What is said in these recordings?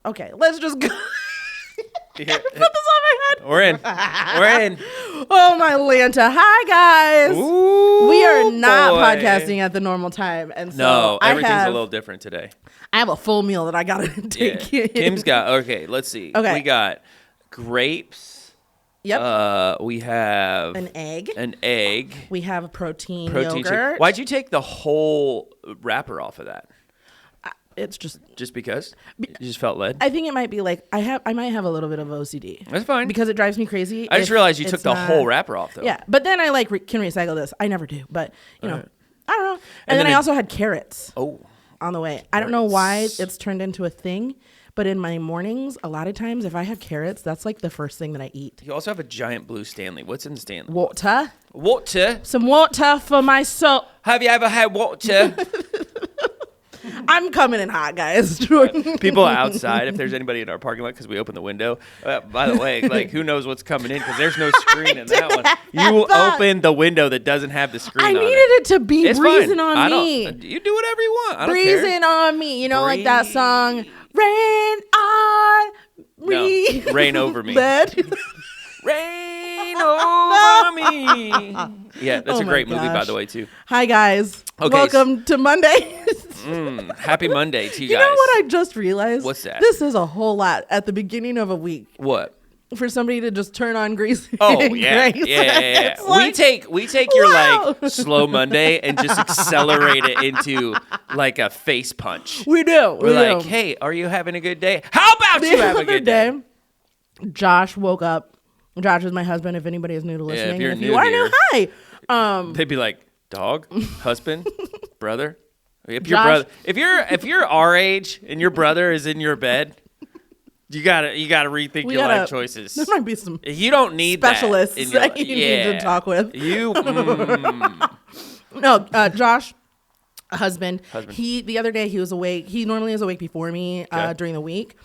Okay, let's just go. Put this on my head. We're in. Oh, my Lanta. Hi, guys. Ooh, we are not boy. podcasting at the normal time. And so No, everything's a little different today. I have a full meal that I got to take. Yeah. Kim's got, okay, let's see. Okay. We got grapes. Yep. We have An egg. We have protein yogurt. Shake. Why'd you take the whole wrapper off of that? It's just because you just felt led. I think it might be like I might have a little bit of OCD. That's fine because it drives me crazy. I just realized you took the whole wrapper off though. Yeah, but then I can recycle this. I never do, but you know, I don't know. And then I also had carrots. On the way. I don't know why it's turned into a thing, but in my mornings, a lot of times if I have carrots, that's like the first thing that I eat. You also have a giant blue Stanley. What's in the Stanley? Water. Some water for my soul. Have you ever had water? I'm coming in hot, guys. People outside, if there's anybody in our parking lot, because we open the window. By the way, like who knows what's coming in because there's no screen in that one. You open the window that doesn't have the screen. I on needed it to be breezing on me. You do whatever you want. I don't breezing care. on me. You know, like that song, Rain on Me. No, rain over me. Rain over me. Yeah, that's a great movie, by the way, too. Hi, guys. Okay. Welcome to Monday. Happy Monday to you guys. You know what I just realized? What's that? This is a whole lot at the beginning of a week. What? For somebody to just turn on Grease. Oh, yeah. Grace. Yeah. Like, we take your like slow Monday and just accelerate it into like a face punch. We do. We're like, hey, are you having a good day? How about you have a good day? Josh woke up. Josh is my husband. If anybody is new to listening, if you are new, hi. They'd be like, dog, husband, brother. If you're our age and your brother is in your bed, you gotta rethink your life choices. There might be some. You don't need specialists that you need to talk with. No, Josh, husband. The other day he was awake. He normally is awake before me during the week.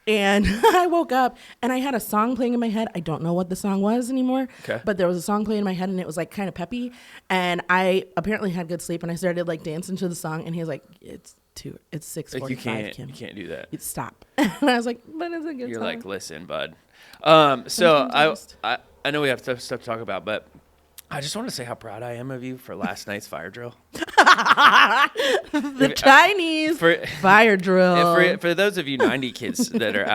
And I woke up and I had a song playing in my head. I don't know what the song was anymore, but there was a song playing in my head and it was like kind of peppy. And I apparently had good sleep and I started like dancing to the song. And he was like, it's 6:45. Like Kim. You can't do that. Stop. And I was like, but it's a good You're song. like, listen, bud. So I know we have stuff to talk about, but I just want to say how proud I am of you for last night's fire drill. The Chinese fire drill. For those of you 90s kids that are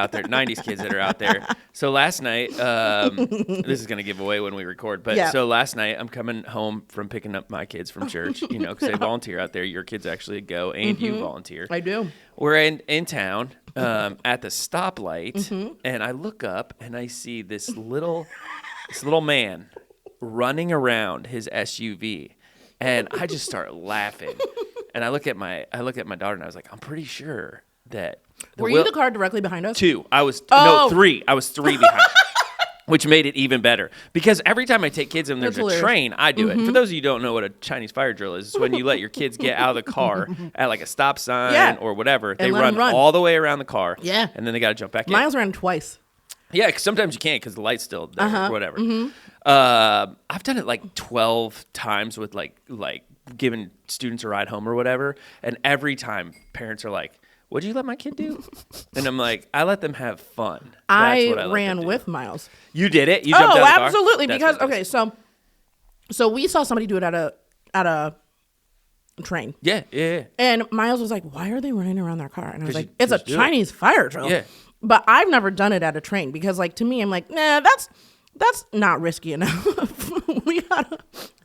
out there. So last night, this is going to give away when we record, but so last night I'm coming home from picking up my kids from church, you know, because they volunteer out there. Your kids actually go and you volunteer. I do. We're in town at the stoplight, and I look up and I see this little man running around his SUV, and I just start laughing. And I look at my daughter, and I was like, I'm pretty sure that. Were you the car directly behind us? 2. I was 3. I was 3 behind. Which made it even better because every time I take kids and there's a train, I do it. For those of you who don't know what a Chinese fire drill is, it's when you let your kids get out of the car at like a stop sign or whatever. They run all the way around the car. Yeah. And then they got to jump back in. Miles ran twice. Yeah, because sometimes you can't because the light's still there or whatever. I've done it like 12 times with like giving students a ride home or whatever. And every time parents are like, what'd you let my kid do? And I'm like, I let them have fun. That's what I ran with Miles. You did it? You jumped out of the car? Absolutely. Because, okay, so we saw somebody do it at a train. Yeah. And Miles was like, why are they running around their car? And I was like, it's a Chinese fire drill. Yeah. But I've never done it at a train because, like, to me, I'm like, nah, that's not risky enough.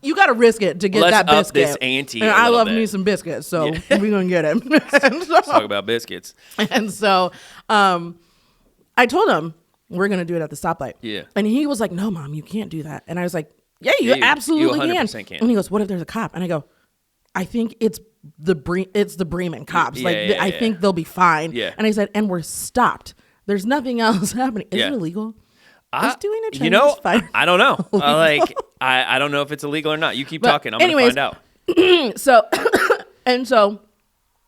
You gotta risk it to get that biscuit. Let's up this ante. And I love me some biscuits, so we're gonna get it. Let's talk about biscuits. And so, I told him we're gonna do it at the stoplight. Yeah. And he was like, "No, Mom, you can't do that." And I was like, "Yeah, you absolutely you 100% can." can. And he goes, "What if there's a cop?" And I go, "I think it's the Bremen cops. I think they'll be fine." Yeah. And I said, "And we're stopped. There's nothing else happening. Is it illegal?" Is doing a Chinese fire I don't know. I don't know if it's illegal or not. You keep talking. I'm going to find out. So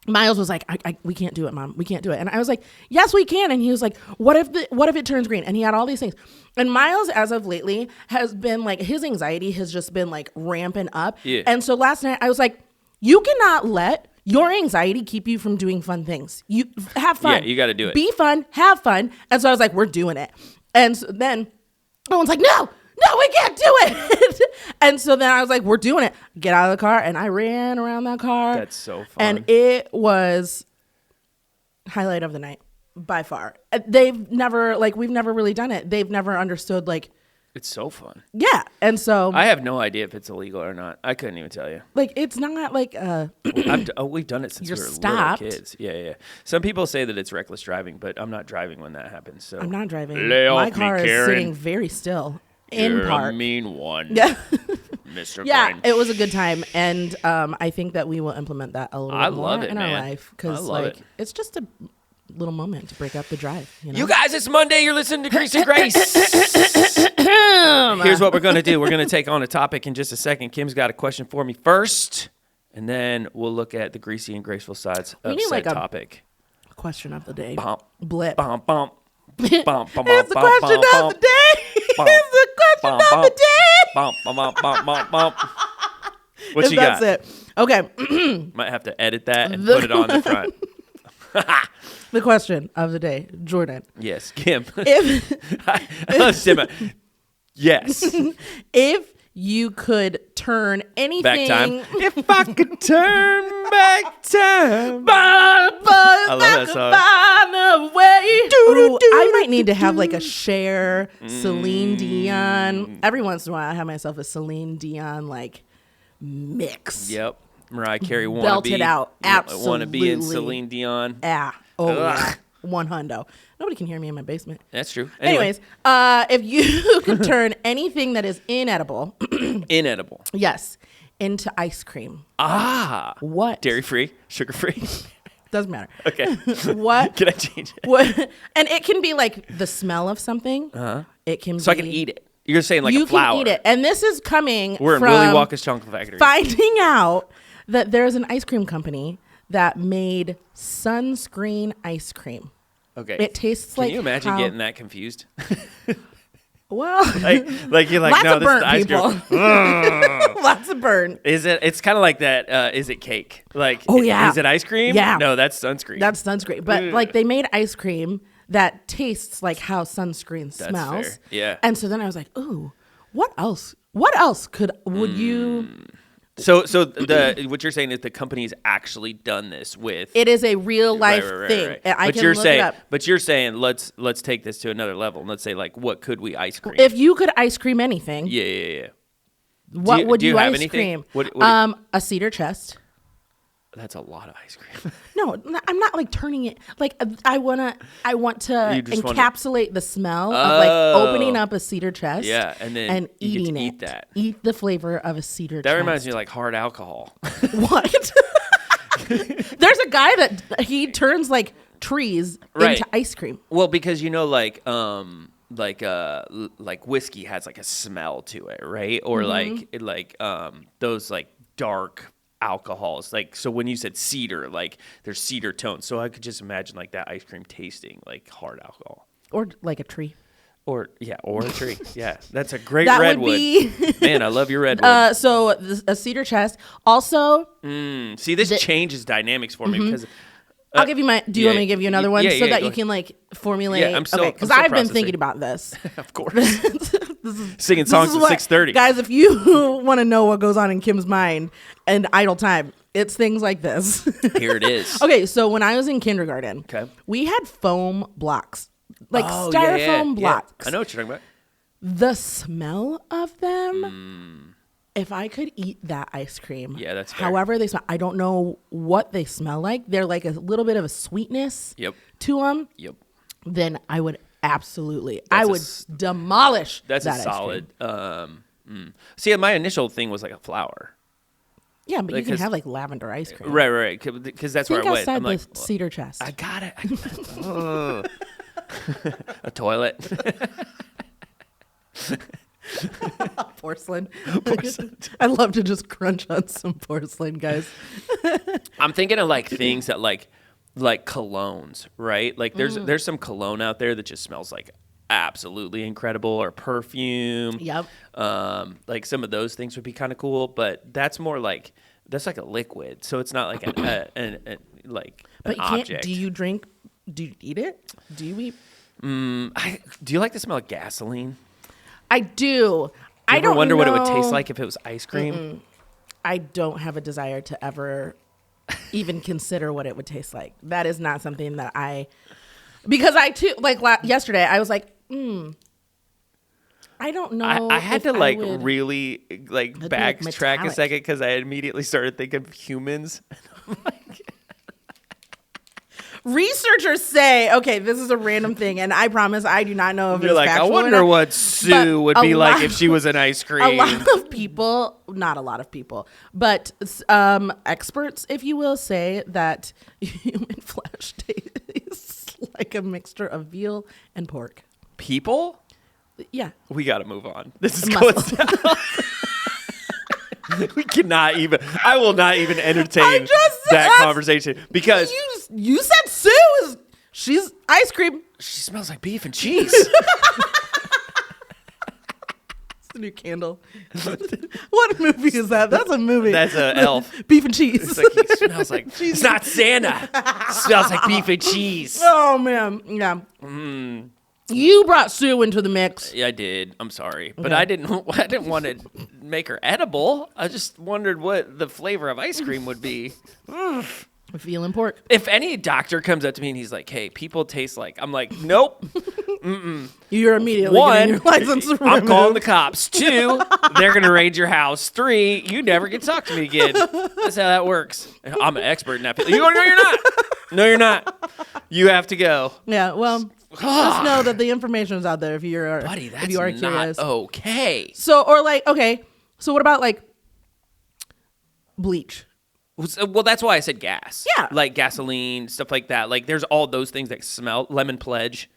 Miles was like, we can't do it, Mom. We can't do it. And I was like, yes, we can. And he was like, what if it turns green? And he had all these things. And Miles, as of lately, has been like, his anxiety has just been like ramping up. Yeah. And so last night I was like, you cannot let your anxiety keep you from doing fun things. You have fun. Yeah, you got to do it. Be fun, have fun. And so I was like, we're doing it. And so then everyone's like, no, we can't do it. And so then I was like, we're doing it. Get out of the car. And I ran around that car. That's so fun. And it was highlight of the night by far. We've never really done it. They've never understood like, it's so fun. yeah. And so I have no idea if it's illegal or not. I couldn't even tell you. like, it's not like, we've done it since we were stopped. little kids. Yeah. Some people say that it's reckless driving, but I'm not driving when that happens. So I'm not driving. Lay My off car me, is Karen. sitting very still in You're park. a mean one. Yeah. Mr. Yeah, Grinch. it was a good time, and I think that we will implement that a little bit more love it, in man. our life because I love it. it's just a little moment to break up the drive. You guys, it's Monday. You're listening to Grease and Grace. Here's what we're going to do. We're going to take on a topic in just a second. Kim's got a question for me first, and then we'll look at the greasy and graceful sides of said topic. Question of the day. Bump. Blip. Bump, bump. It's the question of the day. It's the question of the day. Bump, bump, bump, bump, bump. What If you got? that's it. Okay. Might have to edit that and put it on the front. The question of the day, Jordan. Yes, Kim. If I love Simba. Yes. if you could turn anything Back time. If I could turn back time. I love that song. Find a way. Ooh, I might need to have like a Cher, Celine Dion. Every once in a while, I have myself a Celine Dion like mix. Yep. Mariah Carey wanna Belt be it out. wanna be in Absolutely. Celine Dion. Yeah. Oh, Ugh. yeah. One hundo. Nobody can hear me in my basement. That's true. Anyways, if you could turn anything that is inedible, Inedible. yes, into ice cream. Ah. What? Dairy free, sugar free. Doesn't matter. Okay. What? Can I change it? What? And it can be like the smell of something. It can. So be, I can eat it. You're saying like you a flower. can eat it, and this is coming We're in from Willy Wonka's Chocolate Factory. finding out that there's an ice cream company that made sunscreen ice cream. Okay. It tastes Can like. you imagine how- getting that confused? Well, like you're like, lots no, of this is burnt the ice people. cream. Lots of burn. Is it? It's kind of like that. Is it cake? Like, Oh, yeah. Is it ice cream? Yeah. No, that's sunscreen. That's sunscreen. But like they made ice cream that tastes like how sunscreen smells. fair. Yeah. And so then I was like, ooh, what else? What else would you? So what you're saying is the company's actually done this with. It is a real life thing. Right. And I But can you're look saying, it up. but you're saying let's take this to another level. And let's say like, what could we ice cream? If you could ice cream anything, yeah. what would do you you have ice anything? cream? What A cedar chest. That's a lot of ice cream. No, I'm not like turning it like I want to You just wanna- encapsulate the smell of like opening up a cedar chest. Yeah, and then you get eating to it. eat that. Eat the flavor of a cedar chest. That reminds me of like hard alcohol. What? There's a guy that he turns like trees Right. into ice cream. Well, because like whiskey has like a smell to it, right? Or those like dark alcohols. Like, so when you said cedar, like there's cedar tones. So I could just imagine like that ice cream tasting like hard alcohol. Or like a tree. Or a tree. Yeah, that's a great That redwood. would be Man, I love your redwood. so a cedar chest. Also, See, this changes dynamics for me because I'll give you my. Do you want me to give you another one yeah, so that go you can like formulate? Yeah, I'm still- okay, because I'm still I've been processing. thinking about this. of course, singing songs at 6:30. Guys, if you want to know what goes on in Kim's mind and idle time, it's things like this. Here it is. Okay, so when I was in kindergarten, Okay. we had foam blocks, like Oh, styrofoam yeah. blocks. I know what you're talking about. The smell of them. If I could eat that ice cream, Yeah, that's fair. however they smell, I don't know what they smell like. They're like a little bit of a sweetness Yep. to them. Yep. Then I would absolutely, That's I a would s- demolish That's that a ice solid. cream. See, my initial thing was like a flower. Yeah, but you can because- have like lavender ice cream. Right. Because that's Think where I went. outside I'm the like, cedar chest. I got it. A toilet. Porcelain. I'd love to just crunch on some porcelain, guys. I'm thinking of like things that like colognes, right? Like there's some cologne out there that just smells like absolutely incredible, or perfume. Yep. Like some of those things would be kind of cool, but that's more like That's like a liquid, so it's not like But an object. Do you drink? Do you eat it? Do you eat? Do you like the smell of gasoline? I do. I don't wonder know. what it would taste like if it was ice cream. Mm-mm. I don't have a desire to ever even consider what it would taste like. That is not something that because I too, like yesterday, I was like, I don't know. I had to really backtrack a second because I immediately started thinking of humans. Researchers say, okay, this is a random thing, and I promise I do not know if You're it's like, I factual wonder what Sue would be like if she was an ice cream. A lot of people, not a lot of people, but experts, if you will, say that human flesh tastes like a mixture of veal and pork. People? Yeah. We got to move on. This is going south. We cannot even. I will not even entertain that conversation because you said she's ice cream. She smells like beef and cheese. It's the new candle. What movie is that? That's a movie. That's an elf. Beef and cheese. It's like he smells like. It's not Santa. It smells like beef and cheese. Oh man, yeah. You brought Sue into the mix. Yeah, I did. I'm sorry, but I didn't want to make her edible. I just wondered what the flavor of ice cream would be. Veal pork. If any doctor comes up to me and he's like, "Hey, people taste like," I'm like, "Nope." You're immediately getting your license removed. I'm calling the cops. 2, they're gonna raid your house. 3, you never get to talk to me again. That's how that works. I'm an expert in that. No, you're not. No, you're not. You have to go. Yeah. Well. Just know that the information is out there if you are, buddy, that's if you are not curious. Okay. So, or like, okay. So what about like bleach? Well, that's why I said gas. Yeah. Like gasoline, stuff like that. Like there's all those things that smell. Lemon Pledge.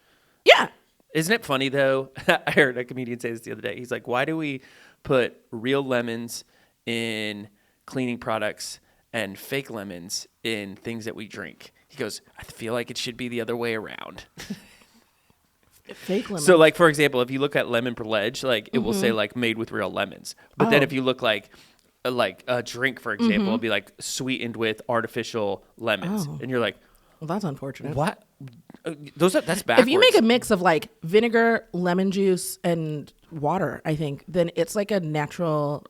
Yeah. Isn't it funny though? I heard a comedian say this the other day. He's like, why do we put real lemons in cleaning products and fake lemons in things that we drink? He goes, I feel like it should be the other way around. Fake lemon. So, like, for example, if you look at Lemon Pledge, like, it will say, like, made with real lemons. But then if you look like a drink, for example, it'll be, like, sweetened with artificial lemons. And you're like... Well, that's unfortunate. What? That's backwards. If you make a mix of, like, vinegar, lemon juice, and water, I think, then it's like a natural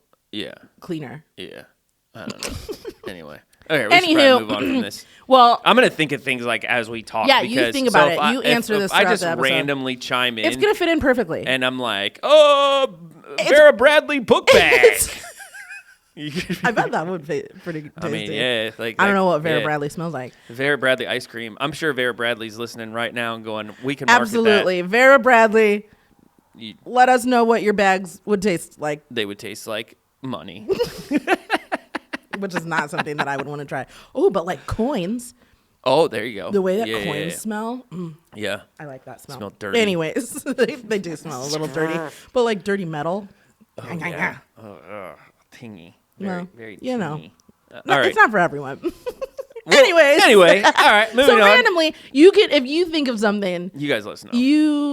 cleaner. Yeah. I don't know. Anyway. Okay, we should probably move on from this. Well, I'm going to think of things like as we talk. Yeah, you think about it. You answer this throughout I just the episode. randomly chime in. It's going to fit in perfectly. And I'm like, Vera Bradley book bag. I bet that would fit pretty tasty. I mean, yeah. Like, I don't know what Vera Bradley smells like. Vera Bradley ice cream. I'm sure Vera Bradley's listening right now and going, we can market Absolutely. that. Vera Bradley, let us know what your bags would taste like. They would taste like money. Which is not something that I would want to try. Oh, but like coins. Oh, there you go. The way that coins smell. Yeah. I like that smell. Smell dirty. Anyways, they do smell a little dirty. But like dirty metal. Oh, yeah. Tingy. Very, very tingy. You know. All right. It's not for everyone. Well, anyway, all right, moving on. So randomly, you could, if you think of something, you guys let us know.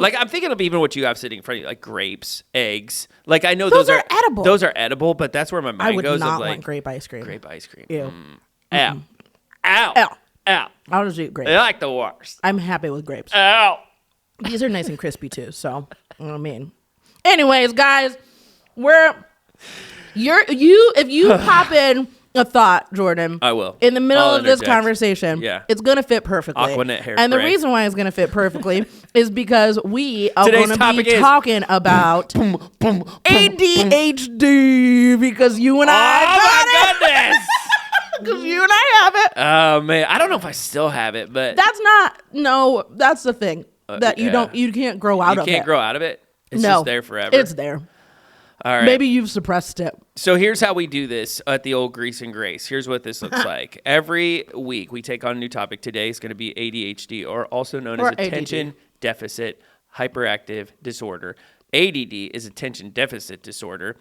Like, I'm thinking of even what you have sitting in front of you, like grapes, eggs. Like, I know those are edible. Those are edible, but that's where my mind goes. I would not of like, want grape ice cream. Grape ice cream. Ew. Ow. Ow. Ow. I'll just eat grapes. They're like the worst. I'm happy with grapes. Ow. These are nice and crispy too. So, I mean, anyways, guys, if you pop in a thought, Jordan, I will. in the middle of this conversation, it's going to fit perfectly. Aquanet hair and the spray. reason why it's going to fit perfectly is because we are going to be talking about ADHD because you and I got it. Goodness. Because you and I have it. Oh man, I don't know if I still have it, but that's the thing that you can't grow out of it. You can't grow out of it. It's just there forever. It's there. All right. Maybe you've suppressed it. So here's how we do this at the old Grease and Grace. Here's what this looks like. Every week we take on a new topic. Today is going to be ADHD, or also known as Attention Deficit Hyperactive Disorder. ADD is Attention Deficit Disorder.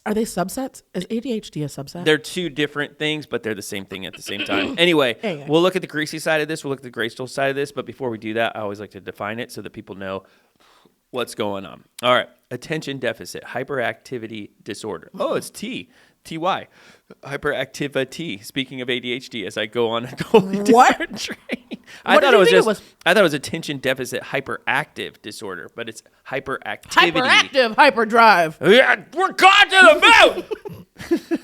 Are they subsets? Is ADHD a subset? They're two different things, but they're the same thing at the same time. Anyway, we'll look at the greasy side of this. We'll look at the graceful side of this. But before we do that, I always like to define it so that people know what's going on. All right. Attention Deficit Hyperactivity Disorder. Oh, it's T. T-Y. Hyperactivity. Speaking of ADHD, as I go on a totally different train. I thought it was attention deficit hyperactive disorder, but it's hyperactivity. Hyperactive hyperdrive. Yeah, we're caught to the moon.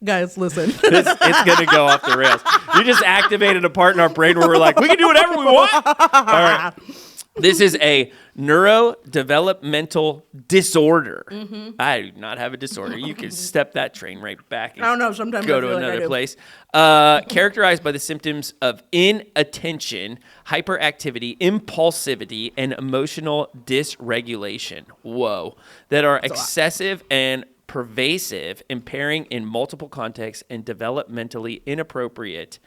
Guys, listen. It's going to go off the rails. You just activated a part in our brain where we're like, we can do whatever we want. All right. This is a neurodevelopmental disorder. Mm-hmm. I do not have a disorder. You can step that train right back and I don't know, sometimes go I feel to like another place. Characterized by the symptoms of inattention, hyperactivity, impulsivity, and emotional dysregulation. Whoa. That are excessive and pervasive, impairing in multiple contexts, and developmentally inappropriate.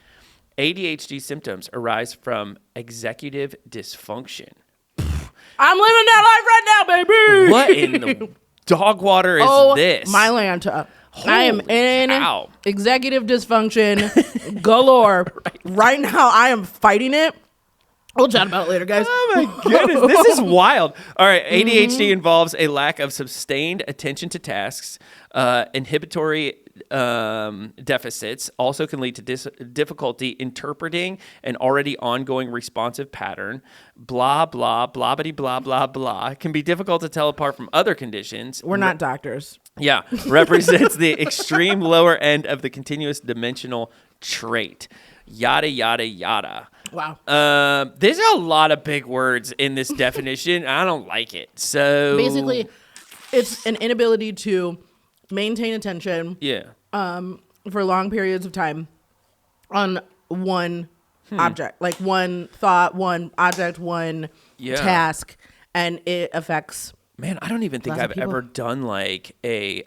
ADHD symptoms arise from executive dysfunction. I'm living that life right now, baby. What in the dog water is this? My Lanta. I am in executive dysfunction galore. Right now, I am fighting it. We'll chat about it later, guys. Oh, my goodness. This is wild. All right. ADHD involves a lack of sustained attention to tasks. Inhibitory deficits also can lead to difficulty interpreting an already ongoing responsive pattern. Blah, blah, blah-bitty, blah, blah, blah. It can be difficult to tell apart from other conditions. We're not doctors. Yeah. Represents the extreme lower end of the continuous dimensional trait. Yada, yada, yada. Wow. There's a lot of big words in this definition. I don't like it. So basically, it's an inability to maintain attention. Yeah. For long periods of time on one object, like one thought, one object, one task, and it affects. Man, I don't even think I've ever done like a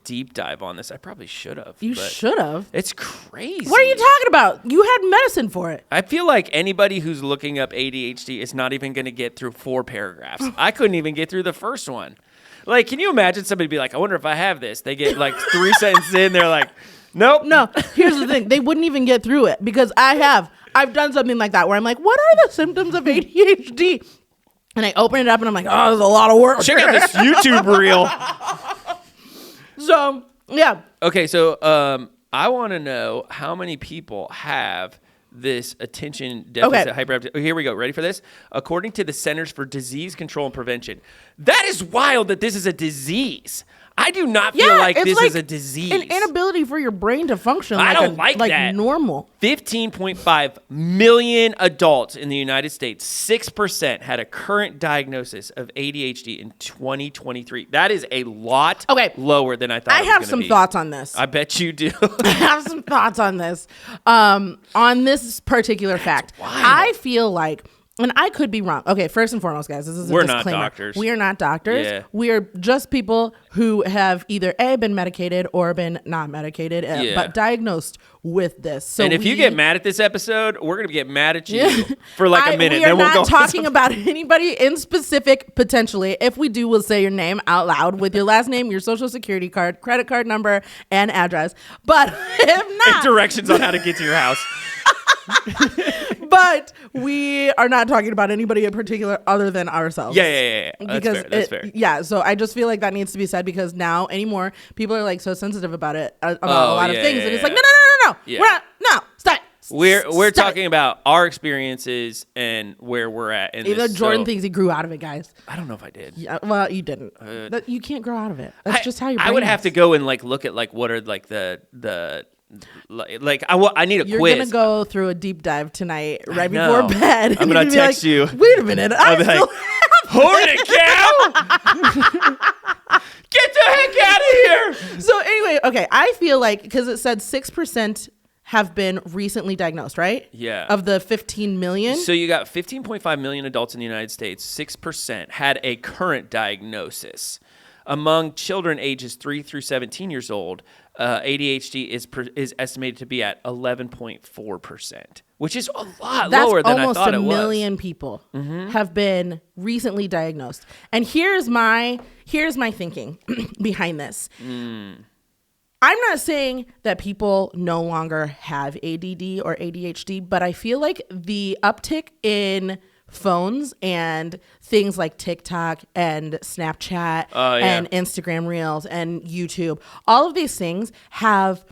deep dive on this. I probably should have. You should have. It's crazy. What are you talking about? You had medicine for it. I feel like anybody who's looking up ADHD is not even going to get through 4 paragraphs. I couldn't even get through the first one. Like, can you imagine somebody be like, I wonder if I have this? They get like 3 sentences in, they're like, nope. No, here's the thing. They wouldn't even get through it because I've done something like that where I'm like, what are the symptoms of ADHD? And I open it up and I'm like, oh, there's a lot of work. Check out this YouTube reel. So, yeah. Okay, so I want to know how many people have this attention deficit hyperactivity. Here we go. Ready for this? According to the Centers for Disease Control and Prevention, that is wild that this is a disease. I do not feel like this is a disease. An inability for your brain to function. I don't like that. Normal. 15.5 million adults in the United States, 6% had a current diagnosis of ADHD in 2023. That is a lot lower than I thought. I have some thoughts on this. I bet you do. I have some thoughts on this. On this particular fact, wild. I feel like. And I could be wrong. Okay, first and foremost, guys, this is a disclaimer. We're not doctors. We are not doctors. Yeah. We are just people who have either A, been medicated or been not medicated, but diagnosed with this. So and if you get mad at this episode, we're going to get mad at you for like a minute. We are not talking about anybody in specific, potentially. If we do, we'll say your name out loud with your last name, your social security card, credit card number, and address. But if not... and directions on how to get to your house. But we are not talking about anybody in particular other than ourselves. Yeah. Because that's fair. Yeah, so I just feel like that needs to be said because now anymore people are like so sensitive about it, about a lot of things. And it's like, no. Yeah. We're not, no, stop. We're talking about our experiences and where we're at. In Either this, Jordan thinks he grew out of it, guys. I don't know if I did. Yeah, well, you didn't. You can't grow out of it. That's just how your brain I would is. have to go and like look at like what are like the I need a You're quiz. You're gonna go through a deep dive tonight, right before bed. I'm gonna text you. Wait a minute. I'll be like, hold it, cow! Get the heck out of here! So anyway, okay. I feel like because it said 6% have been recently diagnosed, right? Yeah. Of the 15 million. So you got 15.5 million adults in the United States. 6% had a current diagnosis. Among children ages 3 through 17 years old, ADHD is estimated to be at 11.4%, which is a lot lower than I thought it was. Almost a million people have been recently diagnosed. And here's my thinking behind this. I'm not saying that people no longer have ADD or ADHD, but I feel like the uptick in phones and things like TikTok and Snapchat and Instagram Reels and YouTube. All of these things have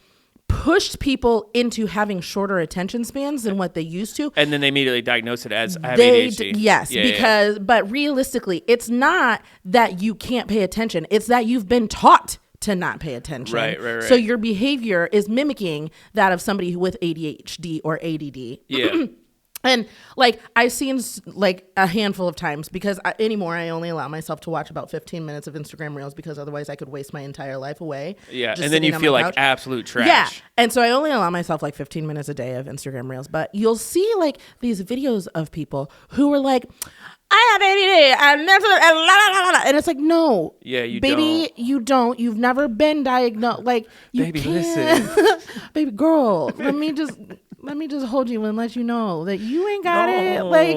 pushed people into having shorter attention spans than what they used to. And then they immediately diagnose it as I have ADHD. Yes, but realistically, it's not that you can't pay attention. It's that you've been taught to not pay attention. Right. So your behavior is mimicking that of somebody with ADHD or ADD. Yeah. And like I've seen like a handful of times because anymore I only allow myself to watch about 15 minutes of Instagram Reels because otherwise I could waste my entire life away. Yeah, and then you feel like absolute trash. Yeah, and so I only allow myself like 15 minutes a day of Instagram Reels. But you'll see like these videos of people who are like, I have ADD and that's and it's like, no, you baby, don't. you don't. You've never been diagnosed. Like, you baby, can't. listen, baby girl, let me just hold you and let you know that you ain't got it. Like,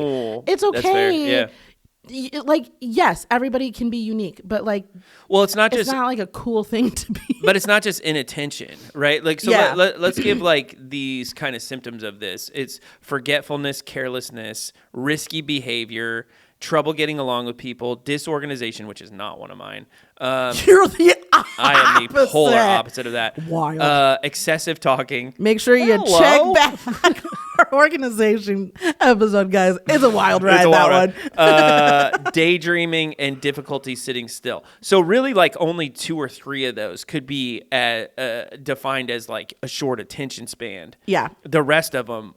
it's okay. That's fair. Yeah. Like, yes, everybody can be unique, but like, well, it's not like a cool thing to be. But it's not just inattention, right? Like, so let's give like these kind of symptoms of this. It's forgetfulness, carelessness, risky behavior, trouble getting along with people, disorganization, which is not one of mine. You're the opposite. I am the polar opposite of that. Wild. Excessive talking. Make sure you check back our organization episode, guys. It's a wild ride, one. Daydreaming and difficulty sitting still. So really, like only 2 or 3 of those could be defined as like a short attention span. Yeah. The rest of them.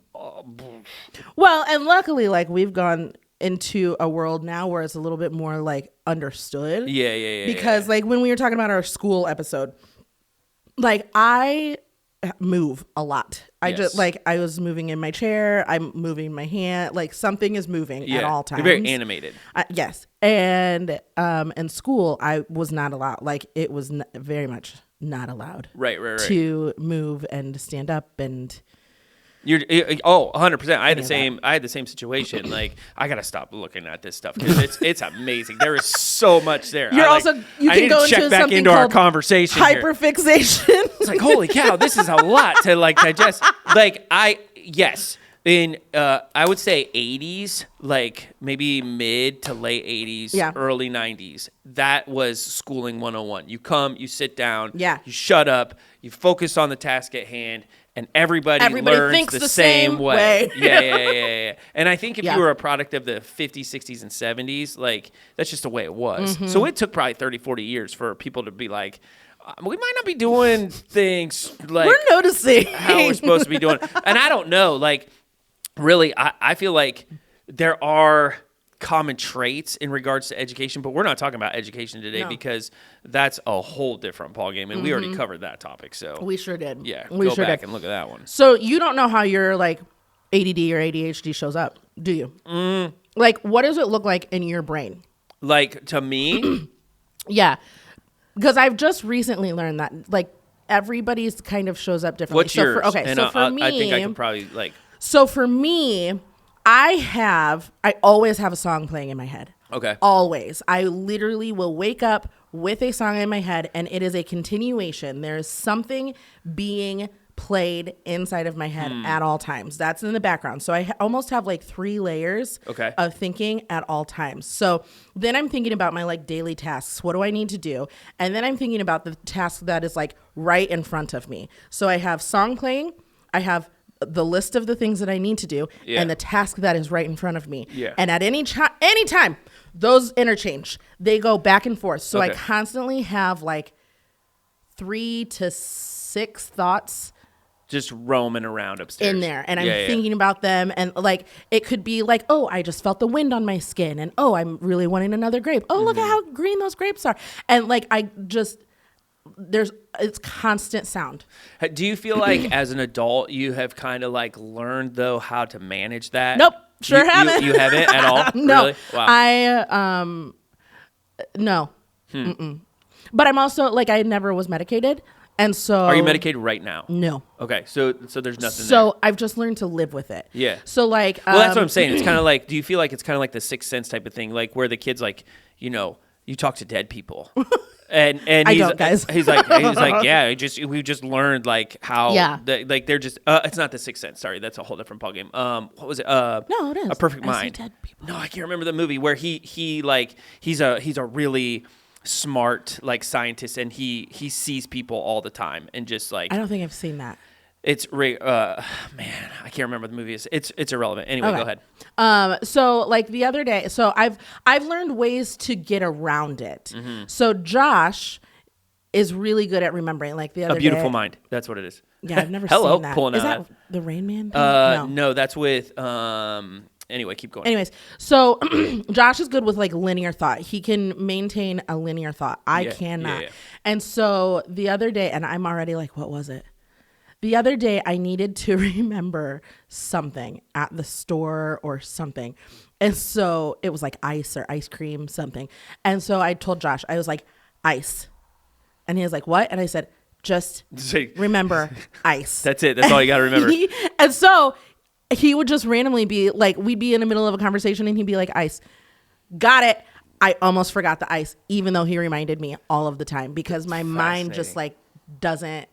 Well, and luckily, like we've gone into a world now where it's a little bit more like understood. Yeah. Because like when we were talking about our school episode, like I move a lot. I just like I was moving in my chair. I'm moving my hand. Like something is moving at all times. You're very animated. Yes. And in school, I was not allowed. Like it was very much not allowed. Right. To move and stand up and. 100%. I had the same situation. Like I gotta stop looking at this stuff because it's amazing. There is so much there. You can go into back into our conversation. Hyperfixation. It's like holy cow, this is a lot to like digest. Like in I would say 80s, like maybe mid to late 80s, early 90s. That was schooling 101. You come, you sit down, you shut up, you focus on the task at hand. And everybody learns thinks the same way. Yeah. And I think if you were a product of the 50s, 60s, and 70s, like, that's just the way it was. Mm-hmm. So it took probably 30, 40 years for people to be like, we might not be doing things like we're noticing how we're supposed to be doing. And I don't know. Like, really, I feel like there are common traits in regards to education, but we're not talking about education today because that's a whole different ballgame, and we already covered that topic. So we sure did. Yeah, go back and look at that one. So you don't know how your like ADD or ADHD shows up, do you? Like, what does it look like in your brain? Like to me, yeah, because I've just recently learned that like everybody's kind of shows up differently. What's yours? For me, I think I could probably like. So for me. I always have a song playing in my head. Okay. Always. I literally will wake up with a song in my head and it is a continuation. There's something being played inside of my head at all times. That's in the background. So I almost have like 3 layers of thinking at all times. So then I'm thinking about my like daily tasks. What do I need to do? And then I'm thinking about the task that is like right in front of me. So I have song playing. I have the list of the things that I need to do and the task that is right in front of me. Yeah. And at any time, those interchange. They go back and forth. So I constantly have like 3 to 6 thoughts just roaming around upstairs in there. And I'm thinking about them. And like, it could be like, oh, I just felt the wind on my skin. And oh, I'm really wanting another grape. Oh, look at how green those grapes are. And like, it's constant sound. Do you feel like as an adult you have kind of like learned though how to manage that? Nope, haven't. You haven't at all? No, really? Wow. No. But I'm also like I never was medicated, and so are you medicated right now? No. Okay, so there's nothing. So I've just learned to live with it. Yeah. So like, well, that's what I'm saying. It's kind of like, do you feel like it's kind of like the Sixth Sense type of thing, like where the kid's like, you know. you talk to dead people. And I don't, guys. he's like, yeah, we just learned like how, like they're just, it's not The Sixth Sense. Sorry, that's a whole different ball game. What was it? No, it is A Perfect I see Mind. dead people. No, I can't remember the movie where he like he's a really smart like scientist, and he sees people all the time, and just like I don't think I've seen that. it's man, I can't remember the movie. It's irrelevant. Anyway, Go ahead. So like the other day, so I've learned ways to get around it. So Josh is really good at remembering. Like the other A Beautiful day, Mind. That's what it is. Yeah, I've never Hello, seen that. pulling Is out. that the Rain Man thing? No, that's with anyway, keep going. Anyways, so Josh is good with like linear thought. He can maintain a linear thought. I cannot. Yeah. And so the other day, and I'm already like, what was it? The other day, I needed to remember something at the store or something. And so it was like ice or ice cream, something. And so I told Josh, I was like, ice. And he was like, what? And I said, just remember ice. That's it. That's all you got to remember. And so he would just randomly be like, we'd be in the middle of a conversation and he'd be like, ice. Got it. I almost forgot the ice, even though he reminded me all of the time, because my mind just like doesn't.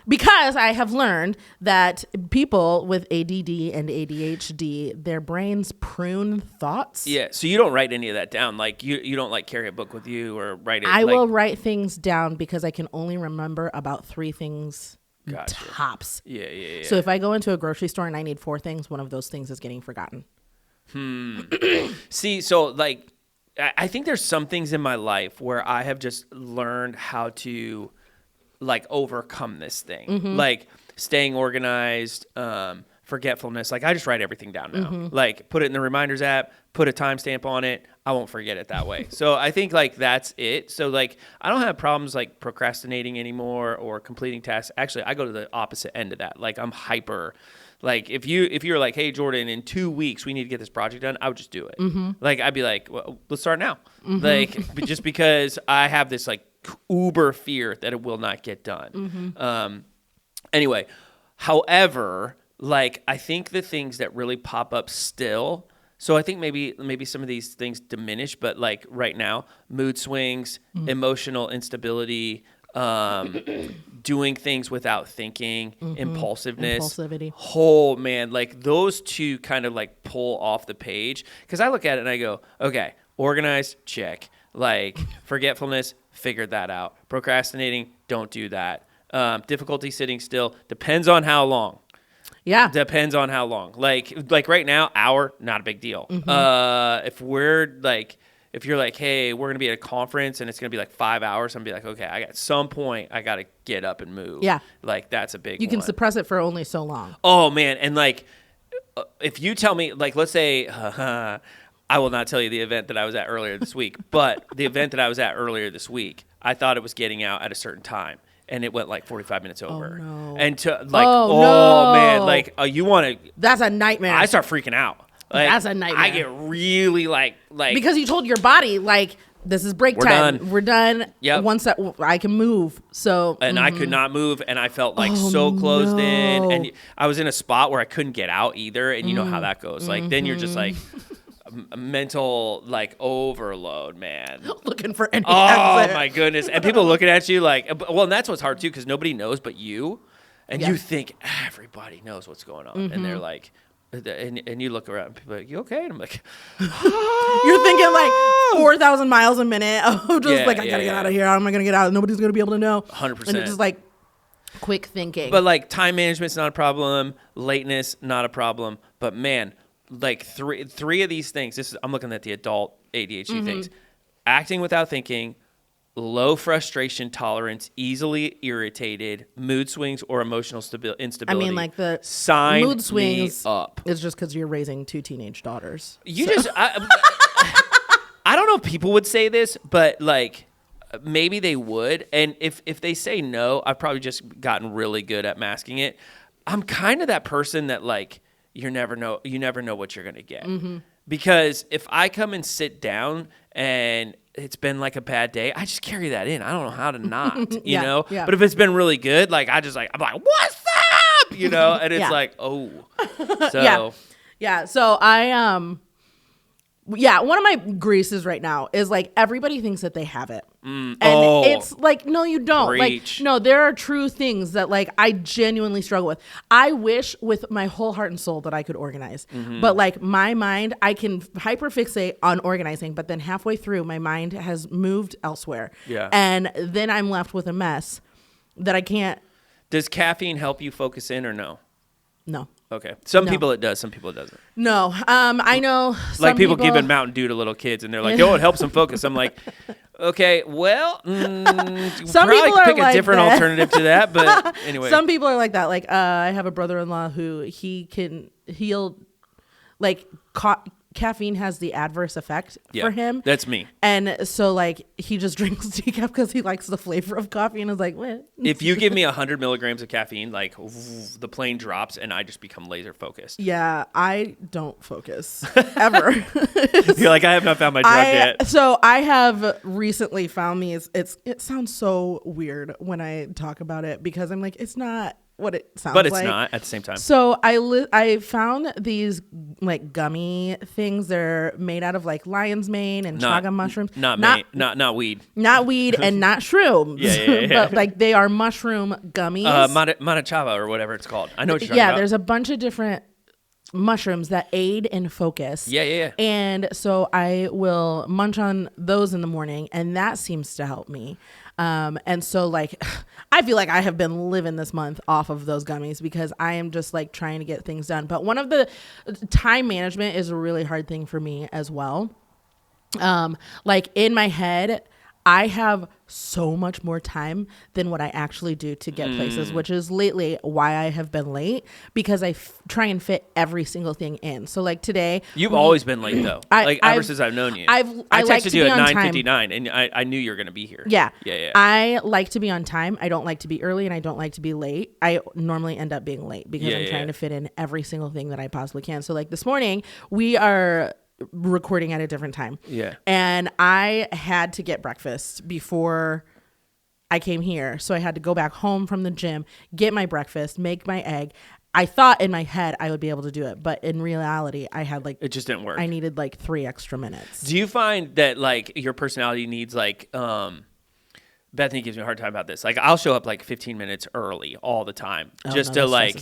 Because I have learned that people with ADD and ADHD, their brains prune thoughts. Yeah, so you don't write any of that down. Like you don't like carry a book with you or write it. I will write things down because I can only remember about 3 things tops. Yeah. So if I go into a grocery store and I need 4 things, one of those things is getting forgotten. See, so like I think there's some things in my life where I have just learned how to like overcome this thing, like staying organized, forgetfulness. Like I just write everything down now, like put it in the reminders app, put a timestamp on it. I won't forget it that way. So I think like that's it. So like I don't have problems like procrastinating anymore or completing tasks. Actually, I go to the opposite end of that. Like I'm hyper. Like if you're like, hey Jordan, in 2 weeks we need to get this project done, I would just do it. Like I'd be like, well, let's start now. Like just because I have this like uber fear that it will not get done. Anyway, however, like I think the things that really pop up still. So I think maybe some of these things diminish, but like right now, mood swings, emotional instability, doing things without thinking, impulsivity. Oh man, like those 2 kind of like pull off the page, because I look at it and I go, okay, organized, check. Like forgetfulness, figured that out. Procrastinating, don't do that. Difficulty sitting still, depends on how long. Yeah. Depends on how long. Like right now, hour, not a big deal. If you're like, hey, we're going to be at a conference and it's going to be like 5 hours, I'm going to be like, okay, at some point I got to get up and move. Yeah. Like that's a big one. You can suppress it for only so long. Oh man. And like, if you tell me, like, let's say, I will not tell you the event that I was at earlier this week, but the event that I was at earlier this week, I thought it was getting out at a certain time. And it went like 45 minutes over. Oh, no. And to like, no. Man, like you want to. That's a nightmare. I start freaking out. Like, that's a nightmare. I get really like. Because you told your body, like, this is break time. We're done. Yep. Once that I can move. So. And I could not move. And I felt like so closed in. And I was in a spot where I couldn't get out either. And you know how that goes. Like, then you're just like. Mental like overload, man. Looking for any exit. My goodness. And people looking at you like, well, and that's what's hard too, because nobody knows but you, and you think everybody knows what's going on, and they're like, and you look around and people are like, you okay? And I'm like, you're thinking like 4,000 miles a minute. Oh, just like I gotta get out of here. How am I gonna get out? Nobody's gonna be able to know. 100%. And it's just like quick thinking. But like time management's not a problem, lateness not a problem, but man. Like three of these things. I'm looking at the adult ADHD things: acting without thinking, low frustration tolerance, easily irritated, mood swings, or emotional instability. I mean, like the mood swings up. It's just because you're raising 2 teenage daughters. I don't know if people would say this, but like maybe they would. And if they say no, I've probably just gotten really good at masking it. I'm kind of that person that like. You never know what you're going to get. Because if I come and sit down and it's been like a bad day, I just carry that in. I don't know how to not, you know? Yeah. But if it's been really good, like I'm like, what's up? You know? And it's like, oh. So. Yeah. So Yeah, one of my graces right now is like everybody thinks that they have it. And it's like, no, you don't. Preach. Like, no, there are true things that like I genuinely struggle with. I wish with my whole heart and soul that I could organize. But like my mind, I can hyperfixate on organizing, but then halfway through my mind has moved elsewhere. Yeah. And then I'm left with a mess that I can't. Does caffeine help you focus in or no? No. Okay. Some people it does, some people it doesn't. No. I know some like people giving Mountain Dew to little kids and they're like, oh, it helps them focus. I'm like, okay, well, some probably people are pick a like different that. alternative to that, but anyway. Some people are like that. Like I have a brother-in-law who he'll like caffeine has the adverse effect for him. That's me. And so like he just drinks decaf because he likes the flavor of coffee and is like, what? If you give me 100 milligrams of caffeine, like the plane drops and I just become laser focused. Yeah, I don't focus ever. You're like, I have not found my drug yet. So I have recently found these. It sounds so weird when I talk about it because I'm like, it's not what it sounds like. But it's not at the same time. So I found these like gummy things. They're made out of like lion's mane and chaga mushrooms. Not weed. Not weed and not shrooms. Yeah. But like they are mushroom gummies. Matachava or whatever it's called. I know what you're talking about. Yeah, there's a bunch of different mushrooms that aid in focus. Yeah. And so I will munch on those in the morning and that seems to help me. And so like, I feel like I have been living this month off of those gummies because I am just like trying to get things done. But one of the time management is a really hard thing for me as well. Like in my head, I have so much more time than what I actually do to get places, which is lately why I have been late because I try and fit every single thing in. So like today, you've always been late though. Ever since I've known you, I texted like you at 9:59 and I knew you were going to be here. Yeah. Yeah. I like to be on time. I don't like to be early and I don't like to be late. I normally end up being late because I'm trying to fit in every single thing that I possibly can. So like this morning we are recording at a different time. Yeah. And I had to get breakfast before I came here. So I had to go back home from the gym, get my breakfast, make my egg. I thought in my head I would be able to do it, but in reality I had like it just didn't work. I needed like 3 extra minutes. Do you find that like your personality needs like Bethany gives me a hard time about this. Like I'll show up like 15 minutes early all the time to like,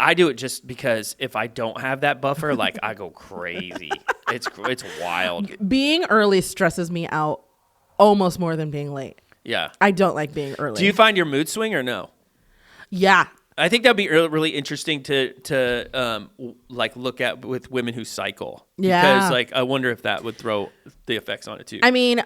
I do it just because if I don't have that buffer, like I go crazy. It's wild. Being early stresses me out almost more than being late. Yeah. I don't like being early. Do you find your mood swing or no? Yeah. I think that'd be really interesting to like look at with women who cycle. Yeah. Because like I wonder if that would throw the effects on it too. I mean,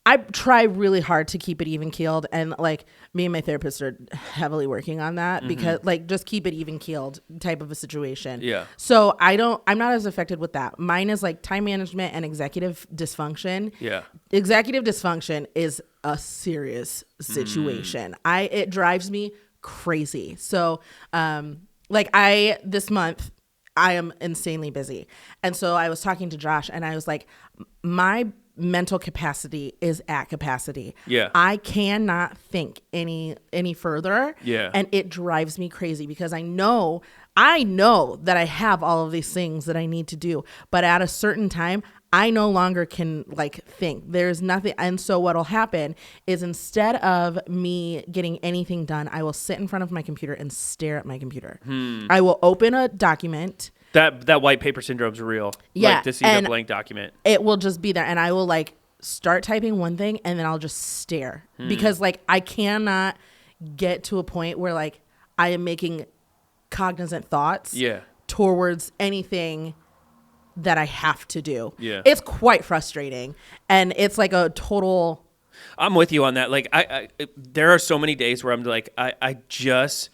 I try really hard to keep it even keeled, and like me and my therapist are heavily working on that because like just keep it even keeled type of a situation. Yeah. So I'm not as affected with that. Mine is like time management and executive dysfunction. Yeah. Executive dysfunction is a serious situation. It drives me crazy. So this month I am insanely busy. And so I was talking to Josh and I was like, my mental capacity is at capacity. Yeah. I cannot think any further. Yeah. And it drives me crazy because I know that I have all of these things that I need to do, but at a certain time I no longer can like think. There's nothing. And so what'll happen is instead of me getting anything done, I will sit in front of my computer and stare at my computer. I will open a document. That white paper syndrome's real. Yeah. Like to see the blank document. It will just be there. And I will like start typing one thing and then I'll just stare because like I cannot get to a point where like I am making cognizant thoughts towards anything that I have to do. Yeah. It's quite frustrating. And it's like a total. I'm with you on that. Like I there are so many days where I'm like, I just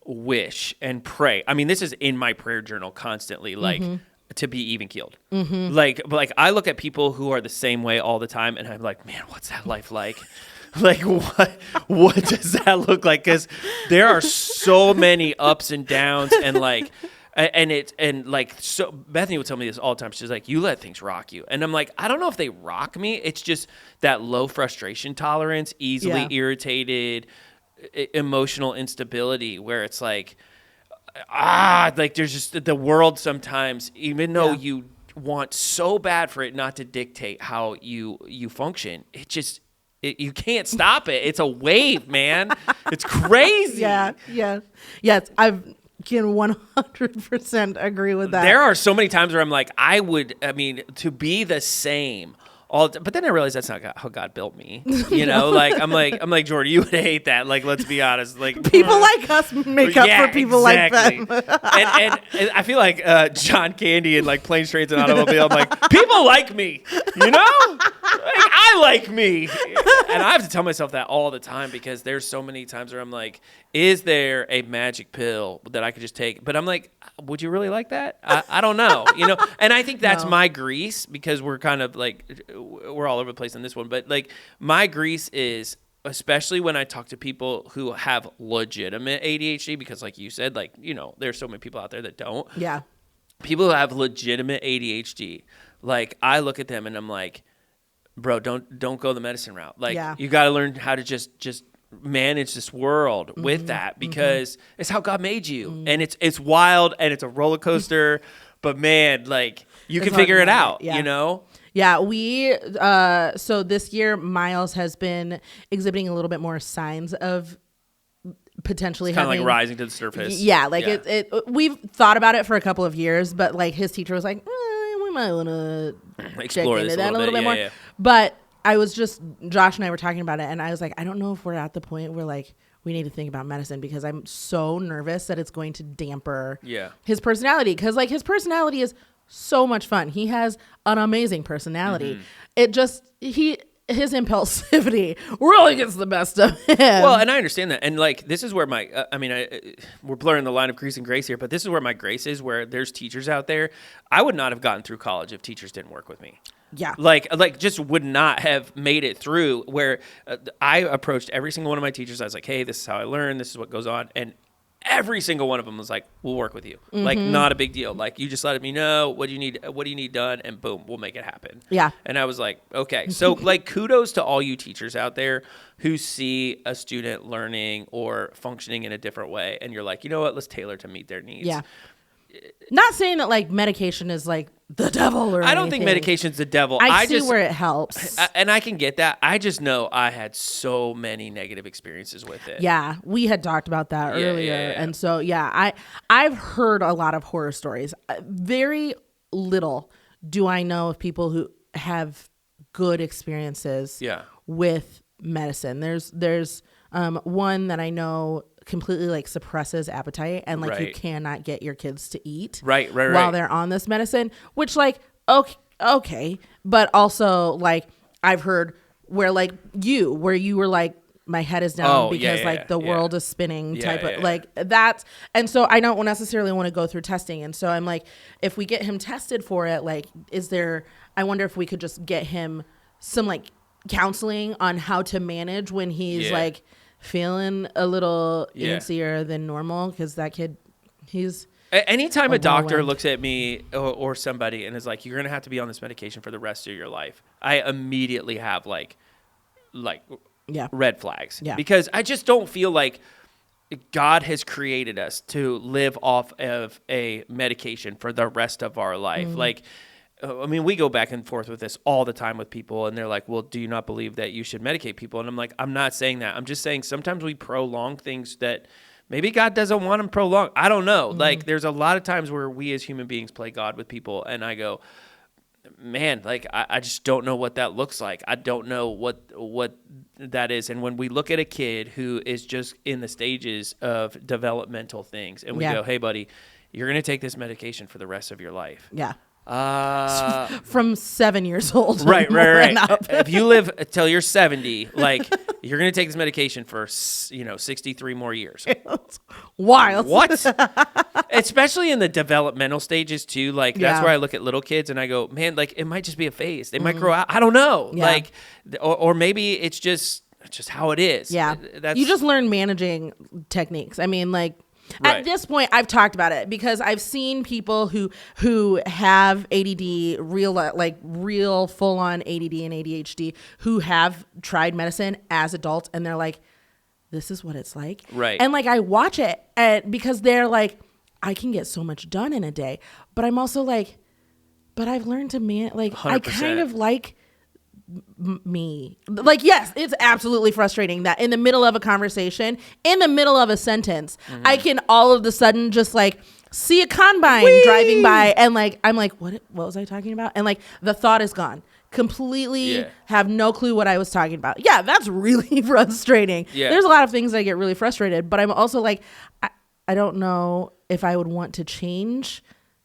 wish and pray. I mean, this is in my prayer journal constantly, like to be even keeled. Like I look at people who are the same way all the time and I'm like, man, what's that life like? Like what does that look like? Because there are so many ups and downs and like so Bethany would tell me this all the time. She's like, you let things rock you. And I'm like, I don't know if they rock me. It's just that low frustration tolerance, easily irritated, emotional instability where it's like, like there's just the world sometimes, even though you want so bad for it not to dictate how you function, you can't stop it. It's a wave, man. It's crazy. Yes. I can 100% agree with that. There are so many times where I'm like, to be the same. But then I realized that's not how God built me. You know, like I'm like Jordan, you would hate that. Like, let's be honest. Like people like us make up for people exactly. like them. and I feel like John Candy in like Planes, Trains, and Automobile. I'm like, people like me. You know, like, I like me. And I have to tell myself that all the time because there's so many times where I'm like, is there a magic pill that I could just take? But I'm like, would you really like that? I don't know. You know, and I think that's my grease because we're kind of like. We're all over the place on this one, but like my grease is, especially when I talk to people who have legitimate ADHD, because like you said, like, you know, there's so many people out there that don't. Yeah. People who have legitimate ADHD, like I look at them and I'm like, bro, don't go the medicine route. Like you got to learn how to just manage this world with that because it's how God made you. And it's wild and it's a roller coaster, but man, like you can figure it out, you know? Yeah, so this year Miles has been exhibiting a little bit more signs of potentially kind of like rising to the surface. Yeah, like we've thought about it for a couple of years, but like his teacher was like, we might want to explore this that a little bit more. Yeah. But Josh and I were talking about it, and I was like, I don't know if we're at the point where like we need to think about medicine because I'm so nervous that it's going to damper his personality because like his personality is so much fun. He has an amazing personality. It just his impulsivity really gets the best of him. Well, and I understand that. And like this is where my we're blurring the line of grease and grace here, but this is where my grace is. Where there's teachers out there, I would not have gotten through college if teachers didn't work with me. Yeah, like just would not have made it through. Where I approached every single one of my teachers. I was like, hey, this is how I learn. This is what goes on, and every single one of them was like, we'll work with you. Like, not a big deal. Like, you just let me know what do you need done, and boom, we'll make it happen. Yeah. And I was like, okay. So, like, kudos to all you teachers out there who see a student learning or functioning in a different way, and you're like, you know what, let's tailor to meet their needs. Yeah. Not saying that, like, medication is, like, the devil or I don't think medication's the devil. I see where it helps. And I can get that. I just know I had so many negative experiences with it. Yeah, we had talked about that earlier. Yeah. And so, I've heard a lot of horror stories. Very little do I know of people who have good experiences with medicine. There's one that I know completely like suppresses appetite and like you cannot get your kids to eat while they're on this medicine, which like okay, but also like I've heard where you were like my head is down because the world is spinning type of like that's, and so I don't necessarily want to go through testing, and so I'm like, if we get him tested for it, like I wonder if we could just get him some like counseling on how to manage when he's like feeling a little antsier than normal, because that kid, he's anytime a doctor looks at me or somebody and is like, you're gonna have to be on this medication for the rest of your life, I immediately have like red flags, because I just don't feel like God has created us to live off of a medication for the rest of our life. Like, I mean, we go back and forth with this all the time with people, and they're like, well, do you not believe that you should medicate people? And I'm like, I'm not saying that. I'm just saying sometimes we prolong things that maybe God doesn't want them prolonged. I don't know. Like, there's a lot of times where we as human beings play God with people, and I go, man, like, I just don't know what that looks like. I don't know what that is. And when we look at a kid who is just in the stages of developmental things, and we go, hey, buddy, you're going to take this medication for the rest of your life. Yeah. From 7 years old. Right. If you live till you're 70, like, you're going to take this medication for, 63 more years. Wild. What? Especially in the developmental stages too. Like, that's where I look at little kids and I go, man, like, it might just be a phase. They might grow out. I don't know. Yeah. Like, or maybe it's just how it is. Yeah. You just learn managing techniques. I mean, like, at this point, I've talked about it because I've seen people who have ADD, real full-on ADD and ADHD, who have tried medicine as adults, and they're like, this is what it's like. Right. And, like, I watch it because they're like, I can get so much done in a day. But I'm also like, but I've learned to like 100%. I kind of like me. Like, yes, it's absolutely frustrating that in the middle of a conversation, in the middle of a sentence, I can all of a sudden just like see a combine driving by and like, I'm like, what was I talking about? And like the thought is gone. Completely have no clue what I was talking about. Yeah, that's really frustrating. Yeah. There's a lot of things I get really frustrated, but I'm also like, I don't know if I would want to change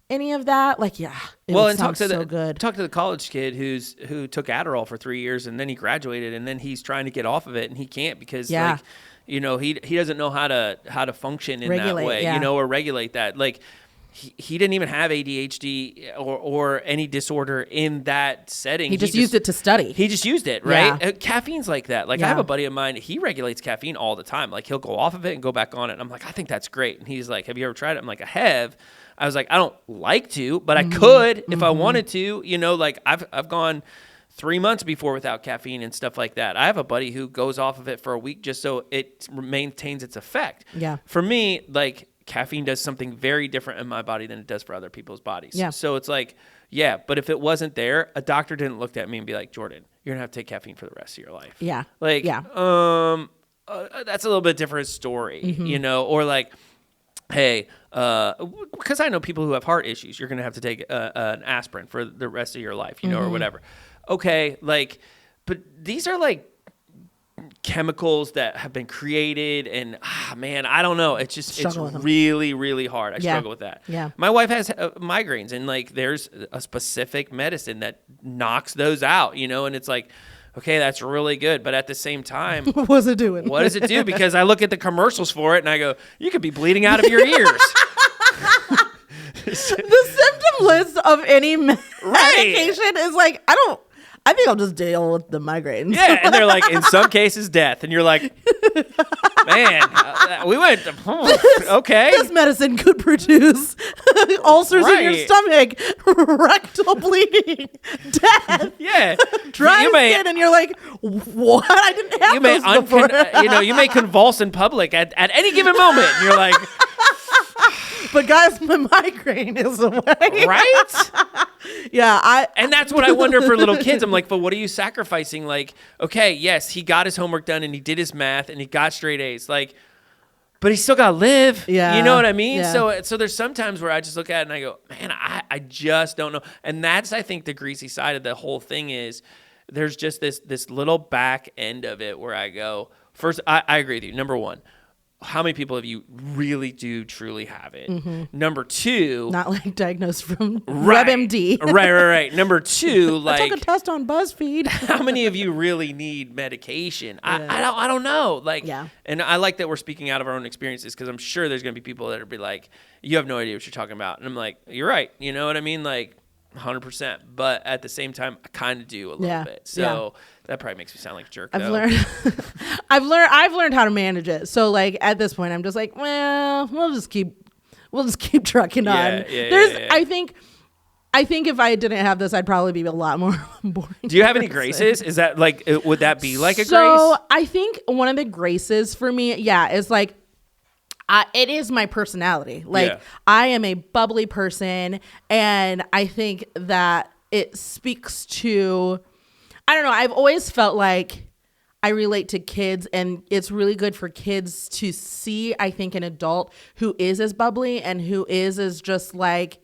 any of that. Like, yeah, and talk to the college kid who took Adderall for 3 years and then he graduated and then he's trying to get off of it and he can't because like, you know, he doesn't know how to function in that way, you know, or regulate that. Like he didn't even have ADHD or any disorder in that setting. He just used it to study. He just used it, right? Yeah. Caffeine's like that. Like I have a buddy of mine, he regulates caffeine all the time. Like he'll go off of it and go back on it. And I'm like, I think that's great. And he's like, have you ever tried it? I'm like, I have. I was like, I don't like to, but I could if I wanted to. You know, like I've gone 3 months before without caffeine and stuff like that. I have a buddy who goes off of it for a week just so it maintains its effect. Yeah. For me, like caffeine does something very different in my body than it does for other people's bodies. Yeah. So it's like, yeah, but if it wasn't there, a doctor didn't look at me and be like, Jordan, you're gonna have to take caffeine for the rest of your life. Yeah. Like, that's a little bit different story, you know, or like, hey, because I know people who have heart issues, you're going to have to take an aspirin for the rest of your life, you know, or whatever. Okay, like, but these are like chemicals that have been created and, man, I don't know. It's just, it's really, really hard. I struggle with that. Yeah. My wife has migraines and like there's a specific medicine that knocks those out, you know, and it's like, okay, that's really good. But at the same time, what was it doing? What does it do? Because I look at the commercials for it and I go, you could be bleeding out of your ears. The symptom list of any medication is like, I think I'll just deal with the migraines. Yeah, and they're like, in some cases, death. And you're like, man, we went, okay. This medicine could produce ulcers in your stomach, rectal bleeding, death. Yeah. Dry skin, and you're like, what? I didn't have those before. You may convulse in public at any given moment. And you're like... But guys, my migraine is away. Right? Yeah, and that's what I wonder for little kids. I'm like, but what are you sacrificing? Like, okay, yes, he got his homework done and he did his math and he got straight A's. Like, but he's still got to live. Yeah. You know what I mean? Yeah. So there's some times where I just look at it and I go, man, I just don't know. And that's, I think, the greasy side of the whole thing is there's just this little back end of it where I go, first, I agree with you. Number one, how many people of you really do truly have it? Number two, not like diagnosed from WebMD. Right. Number two, like I took a test on BuzzFeed. How many of you really need medication? I don't know. Like, and I like that we're speaking out of our own experiences because I'm sure there's gonna be people that will be like, you have no idea what you're talking about, and I'm like, you're right. You know what I mean? Like, 100%. But at the same time, I kind of do a little bit. So that probably makes me sound like a jerk. I've learned how to manage it. So like at this point, I'm just like, well, we'll just keep trucking on. I think if I didn't have this, I'd probably be a lot more boring. Do you have any graces? Is that like, would that be like a grace? So I think one of the graces for me, is like, it is my personality. Like I am a bubbly person, and I think that it speaks to, I don't know, I've always felt like I relate to kids, and it's really good for kids to see, I think, an adult who is as bubbly and who is as just like,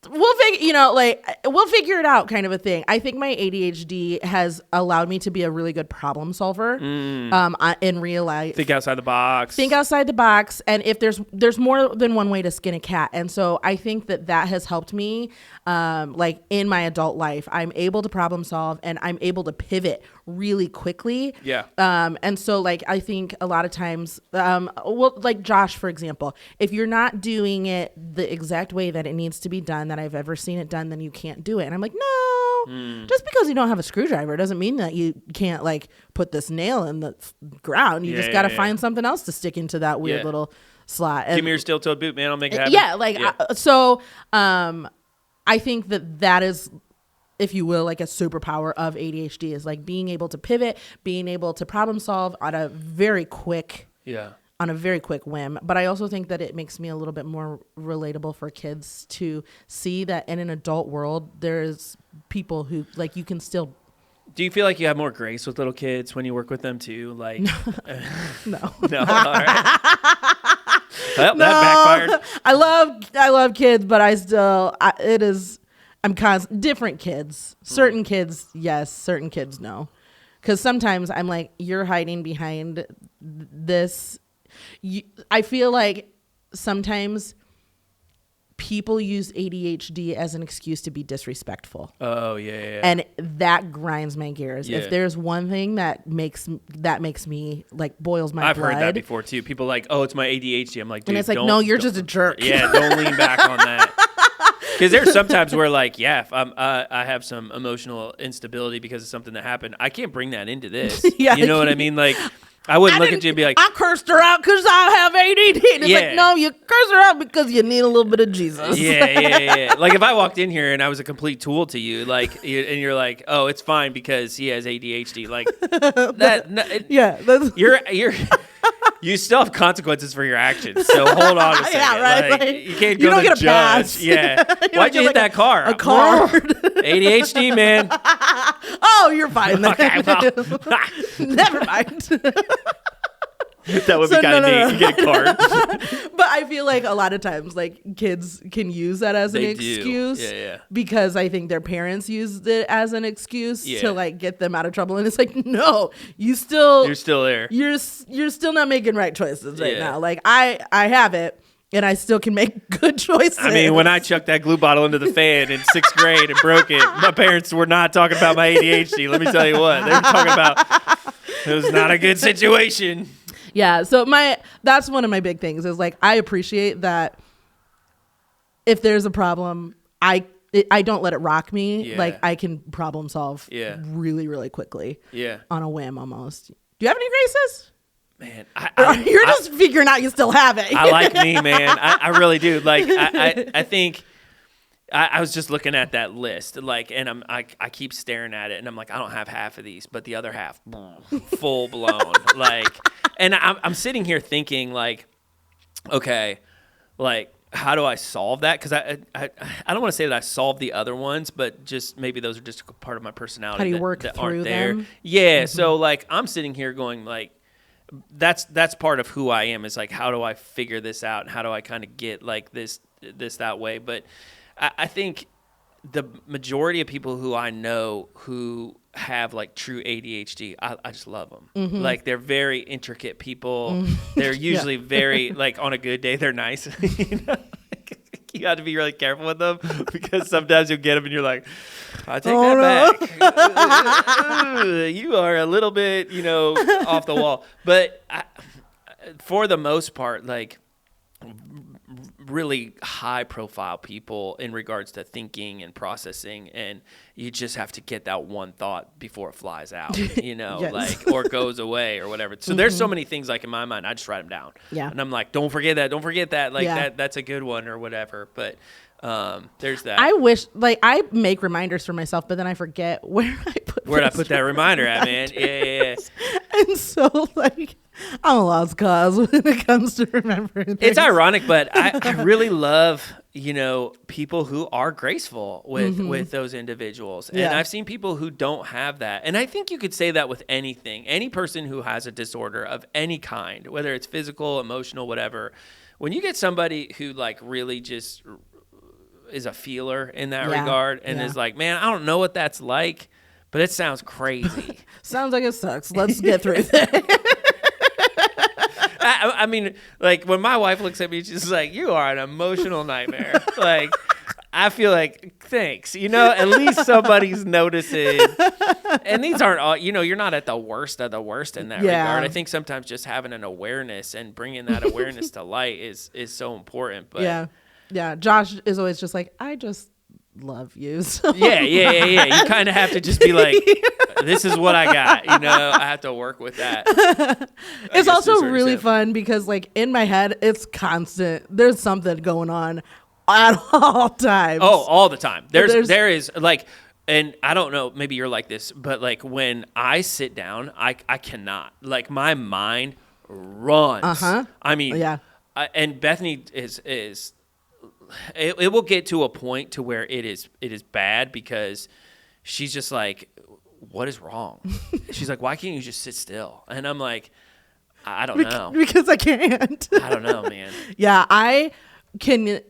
we'll figure it out kind of a thing. I think my ADHD has allowed me to be a really good problem solver in real life. Think outside the box. And if there's more than one way to skin a cat. And so I think that has helped me like in my adult life. I'm able to problem solve and I'm able to pivot really quickly. Yeah. And so like I think a lot of times, like Josh, for example, if you're not doing it the exact way that it needs to be done, that I've ever seen it done, then you can't do it. And I'm like, no, just because you don't have a screwdriver doesn't mean that you can't like put this nail in the ground. You just got to find something else to stick into that weird little slot. And, give me your steel-toed boot, man. I'll make it happen. Yeah. Like, I think that is, if you will, like a superpower of ADHD is like being able to pivot, being able to problem solve on a very quick on a very quick whim. But I also think that it makes me a little bit more relatable for kids to see that in an adult world, there's people who like you can still. Do you feel like you have more grace with little kids when you work with them too? Like, No. No. All right. Well, No. that backfired. I love kids, but I'm different kids. Certain kids, yes. Certain kids, no. Because sometimes I'm like, you're hiding behind this. I feel like sometimes people use ADHD as an excuse to be disrespectful. Oh, yeah. And that grinds my gears. Yeah. If there's one thing that makes me like boils my I've blood. heard that before too. People like, oh, it's my ADHD. I'm like, dude, And it's like, no, you're just a jerk. Yeah, don't lean back on that. Because there's sometimes where like, yeah, if I have some emotional instability because of something that happened, I can't bring that into this. Yeah. You know what I mean? Like, I wouldn't look at you and be like, I cursed her out because I have ADD. And it's Yeah. like, no, you curse her out because you need a little bit of Jesus. yeah. Like if I walked in here and I was a complete tool to you, like, and you're like, oh, it's fine because he has ADHD. Like that. Yeah. You still have consequences for your actions. So hold on a second. Yeah, right. Like, you can't go You don't to the get a judge. pass. Yeah. You Why'd don't you get hit that car? A card. ADHD, man. Oh, you're fine then. Okay, well. Never mind. That would be kind of neat. You get a card. But I feel like a lot of times, like kids can use that as an They do. excuse. Yeah. Because I think their parents used it as an excuse Yeah. to like get them out of trouble. And it's like, no, you're still there. You're still not making right choices right Yeah. now. Like I have it, and I still can make good choices. I mean, when I chucked that glue bottle into the fan in 6th grade and broke it, my parents were not talking about my ADHD. Let me tell you what. They were talking about it was not a good situation. Yeah, so that's one of my big things is like I appreciate that if there's a problem, I don't let it rock me. Yeah. Like I can problem solve really, really quickly. Yeah. On a whim almost. Do you have any graces? Man, You're just figuring out you still have it. I like me, man. I really do. Like I think I was just looking at that list, like, and I keep staring at it, and I'm like, I don't have half of these, but the other half, full blown, like, and I'm sitting here thinking, like, okay, like, how do I solve that? Because I don't want to say that I solved the other ones, but just maybe those are just a part of my personality. How do you work that through aren't there. them? Yeah, so like I'm sitting here going like. That's part of who I am is like how do I figure this out and how do I kind of get like this that way, but I think the majority of people who I know who have like true ADHD, I just love them. Mm-hmm. Like they're very intricate people. Mm-hmm. They're usually very like on a good day they're nice. You know? You have to be really careful with them because sometimes you'll get them and you're like, I take that back. You are a little bit, off the wall. But for the most part, like really high profile people in regards to thinking and processing, and you just have to get that one thought before it flies out, Yes. like, or goes away or whatever. So there's so many things like in my mind, I just write them down. Yeah. And I'm like, don't forget that. Like that's a good one or whatever. But there's that. I wish, like, I make reminders for myself, but then I forget where I put Where'd I put that reminder at, man? Yeah. And so, like, I'm a lost cause when it comes to remembering things. It's ironic, but I really love, people who are graceful with those individuals. And I've seen people who don't have that. And I think you could say that with anything. Any person who has a disorder of any kind, whether it's physical, emotional, whatever, when you get somebody who, like, really just is a feeler in that regard and is like, man, I don't know what that's like, but it sounds crazy. Sounds like it sucks. Let's get through it. I mean, like, when my wife looks at me, she's like, you are an emotional nightmare. Like, I feel like, thanks. At least somebody's noticing. And these aren't all, you're not at the worst of the worst in that regard. I think sometimes just having an awareness and bringing that awareness to light is so important. But Yeah. Josh is always just like, I just love you. So. Yeah. You kind of have to just be like, this is what I got. I have to work with that. It's also really fun because, like, in my head, it's constant. There's something going on at all times. Oh, all the time. There is like, and I don't know, maybe you're like this, but like when I sit down, I cannot. Like my mind runs. I mean, and Bethany is it will get to a point to where it is bad because she's just like, what is wrong? She's like, why can't you just sit still? And I'm like, I don't know. Because I can't. I don't know, man. Yeah, I can.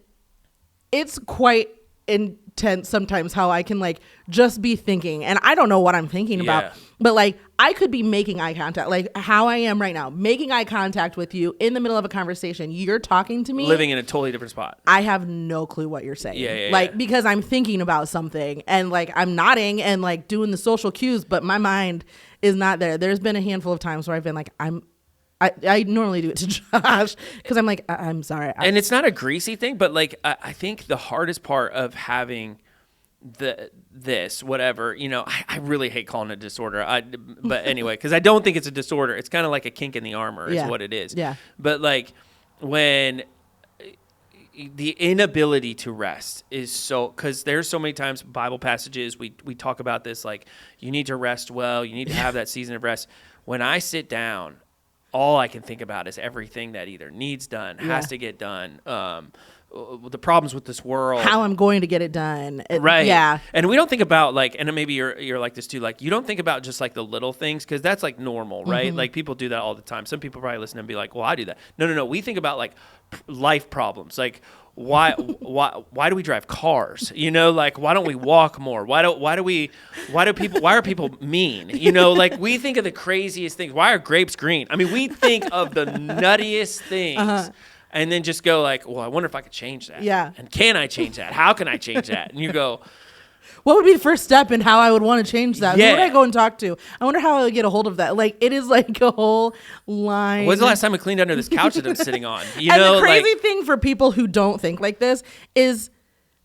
It's quite intense sometimes how I can like just be thinking, and I don't know what I'm thinking about, but like I could be making eye contact, like how I am right now, making eye contact with you in the middle of a conversation. You're talking to me, living in a totally different spot. I have no clue what you're saying. Because I'm thinking about something and like I'm nodding and like doing the social cues, but my mind is not there. There's been a handful of times where I've been like, I normally do it to Josh because I'm like, I'm sorry. And it's not a greasy thing, but like, I think the hardest part of having this, whatever, you know, I really hate calling it a disorder. But anyway, because I don't think it's a disorder. It's kind of like a kink in the armor is what it is. Yeah. But like when the inability to rest is so, because there's so many times Bible passages, we talk about this, like you need to rest well, you need to have that season of rest. When I sit down, all I can think about is everything that either needs done, has to get done, the problems with this world, how I'm going to get it done. Right. Yeah. And we don't think about like, and maybe you're like this too, like you don't think about just like the little things because that's like normal, right? Like people do that all the time. Some people probably listen and be like, well, I do that. No. We think about like life problems. Like why do we drive cars? You know, like why don't we walk more? Why are people mean? You know, like we think of the craziest things. Why are grapes green? I mean, we think of the nuttiest things. And then just go like, well, I wonder if I could change that. Yeah. And can I change that? How can I change that? And you go, what would be the first step in how I would want to change that? Yeah. Who would I go and talk to? I wonder how I would get a hold of that. Like, it is like a whole line. When's the last time I cleaned under this couch that I'm sitting on? You and know, the crazy thing for people who don't think like this is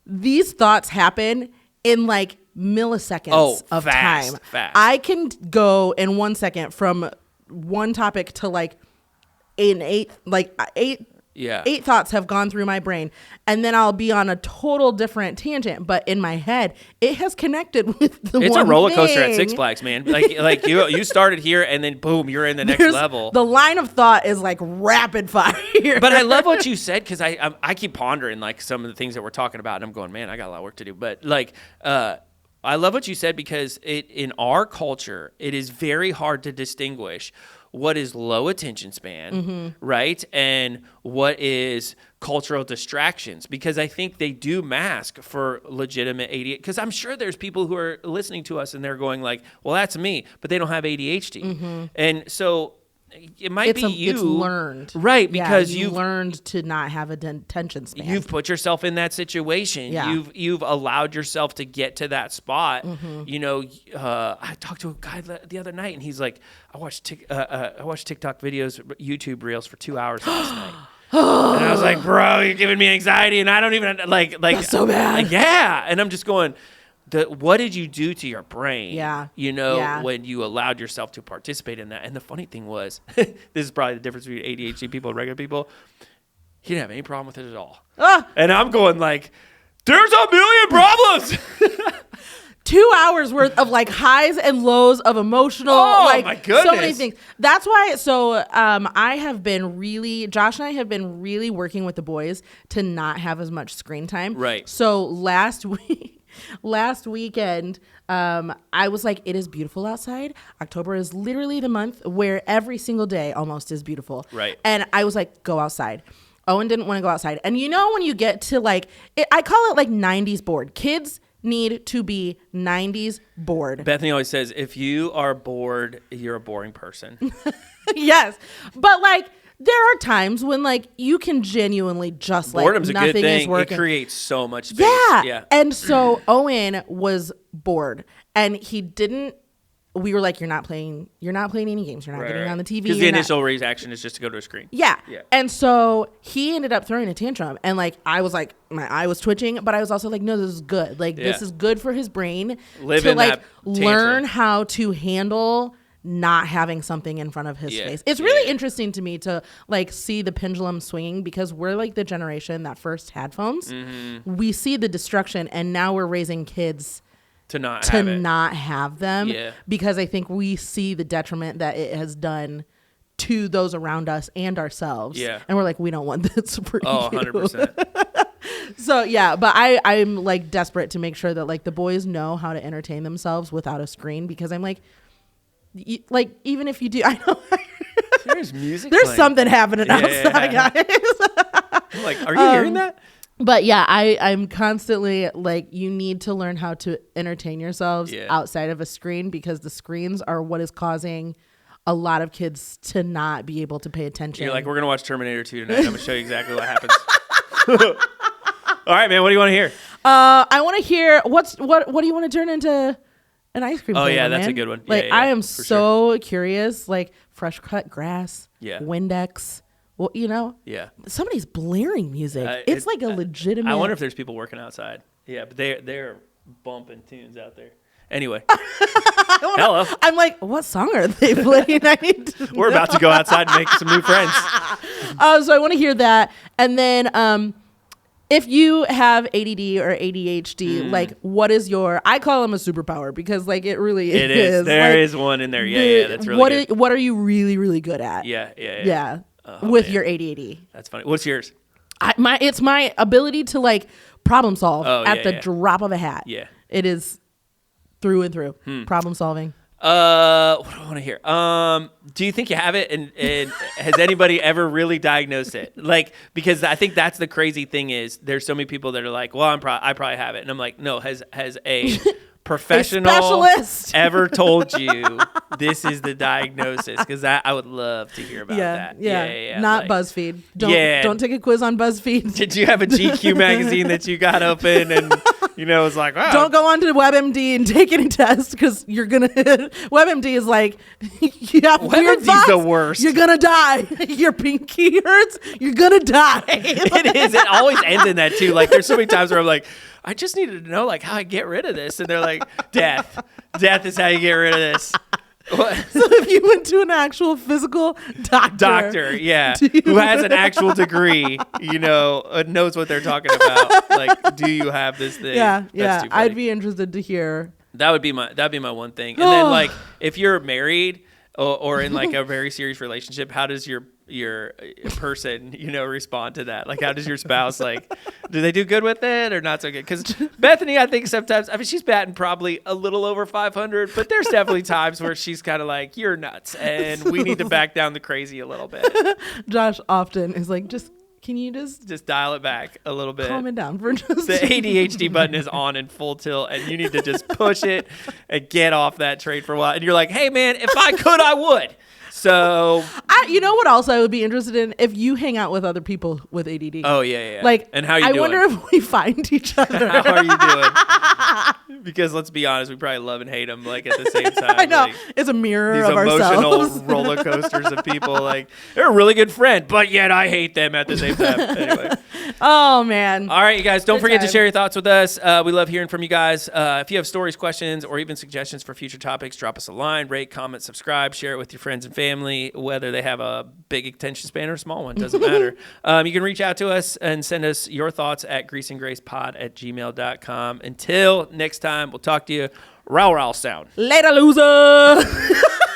these thoughts happen in like milliseconds of time. Fast. I can go in 1 second from one topic to like eight. Yeah. 8 thoughts have gone through my brain, and then I'll be on a total different tangent. But in my head, it has connected with the It's one a roller coaster thing. at Six Flags, man. Like you started here, and then boom, you're in the next level. The line of thought is like rapid fire. But I love what you said because I keep pondering like some of the things that we're talking about, and I'm going, man, I got a lot of work to do. But like, I love what you said because in our culture, it is very hard to distinguish what is low attention span, right? And what is cultural distractions, because I think they do mask for legitimate ADHD. Because I'm sure there's people who are listening to us and they're going like, well, that's me, but they don't have ADHD. And so it might be you. It's learned. Right, because you've learned to not have an attention span. You've put yourself in that situation. Yeah. You've allowed yourself to get to that spot. You know, I talked to a guy the other night, and he's like, I watched TikTok videos, YouTube reels for 2 hours last night. And I was like, bro, you're giving me anxiety, and I don't even like that's so bad. Yeah, and I'm just going, what did you do to your brain? Yeah. You know, when you allowed yourself to participate in that. And the funny thing was, this is probably the difference between ADHD people and regular people. He didn't have any problem with it at all. And I'm going like, there's a million problems. 2 hours worth of like highs and lows of emotional, like my goodness. So many things. That's why. So I have been Josh and I have been really working with the boys to not have as much screen time. Right. So last weekend, I was like, it is beautiful outside. October is literally the month where every single day almost is beautiful. Right. And I was like, go outside. Owen didn't want to go outside. And you know, when you get to like, I call it like 90s bored. Kids need to be 90s bored. Bethany always says, if you are bored, you're a boring person. Yes. But like, there are times when like you can genuinely just like boredom's nothing a good thing. is working. It creates so much space. Yeah. And so Owen was bored, and we were like, you're not playing any games. You're not getting on the TV. Because the initial reaction is just to go to a screen. Yeah. And so he ended up throwing a tantrum, and like I was like, my eye was twitching, but I was also like, no, this is good. Like this is good for his brain to like learn how to handle not having something in front of his face. It's really interesting to me to like see the pendulum swinging, because we're like the generation that first had phones. We see the destruction, and now we're raising kids to not have them, because I think we see the detriment that it has done to those around us and ourselves. Yeah. And we're like, we don't want this for you. 100%. So yeah, but I'm like desperate to make sure that like the boys know how to entertain themselves without a screen, because I'm like, like even if you do, I know There's music. there's playing. something happening outside, guys. I'm like, are you hearing that? But yeah, I'm constantly like, you need to learn how to entertain yourselves outside of a screen, because the screens are what is causing a lot of kids to not be able to pay attention. You're like, we're going to watch Terminator 2 tonight. I'm going to show you exactly what happens. All right, man. What do you want to hear? I want to hear what do you want to turn into an ice cream flavor, yeah, that's man? a good one. Like, Yeah, I am for so sure. curious, like fresh cut grass, Windex. Well, you know, somebody's blaring music. It's like a legitimate. I wonder if there's people working outside. Yeah, but they're bumping tunes out there. Anyway, hello. I'm like, what song are they playing? I need to We're about to go outside and make some new friends. So I want to hear that, and then if you have ADD or ADHD, like, what is your? I call them a superpower, because like it really is. It is. There like, is one in there. Yeah, that's really good. What are you really, really good at? Yeah. With your ADD. That's funny. What's yours? It's my ability to like problem solve at the drop of a hat. Yeah. It is through and through. Problem solving. What do I want to hear? Do you think you have it? And has anybody ever really diagnosed it? Like, because I think that's the crazy thing is there's so many people that are like, well, I probably have it. And I'm like, no, has a professional specialist ever told you this is the diagnosis? Because I would love to hear about that. Yeah. Not like, BuzzFeed. Don't take a quiz on BuzzFeed. Did you have a GQ magazine that you got open and it's like, wow. Don't go on to WebMD and take any test, because you're gonna. WebMD is like, you have weird thoughts, the worst. You're gonna die. Your pinky hurts. You're gonna die. It is. It always ends in that too. Like, there's so many times where I'm like, I just needed to know like how I get rid of this, and they're like, death is how you get rid of this. What? So if you went to an actual physical doctor, who has an actual degree, knows what they're talking about. Like, do you have this thing? Yeah. I'd be interested to hear. That'd be my one thing. And then like, if you're married or in like a very serious relationship, how does your person, respond to that? Like, how does your spouse, like, do they do good with it or not so good? Because Bethany, I think sometimes, she's batting probably a little over 500, but there's definitely times where she's kind of like, you're nuts, and we need to back down the crazy a little bit. Josh often is like, can you just dial it back a little bit? Calm it down for just the ADHD button is on in full tilt, and you need to just push it and get off that train for a while. And you're like, hey man, if I could, I would. So, you know what else I would be interested in? If you hang out with other people with ADD. Oh, yeah. Like, and how you doing? I wonder if we find each other. How are you doing? Because let's be honest, we probably love and hate them like at the same time. I know. Like, it's a mirror these of emotional ourselves. roller coasters of people. Like, they're a really good friend, but yet I hate them at the same time. Anyway. Oh, man. All right, you guys, don't forget to share your thoughts with us. We love hearing from you guys. If you have stories, questions, or even suggestions for future topics, drop us a line, rate, comment, subscribe, share it with your friends and family, whether they have a big attention span or a small one, doesn't matter. You can reach out to us and send us your thoughts at greaseandgracepod@gmail.com. Until next time, we'll talk to you. Row sound. Later, loser.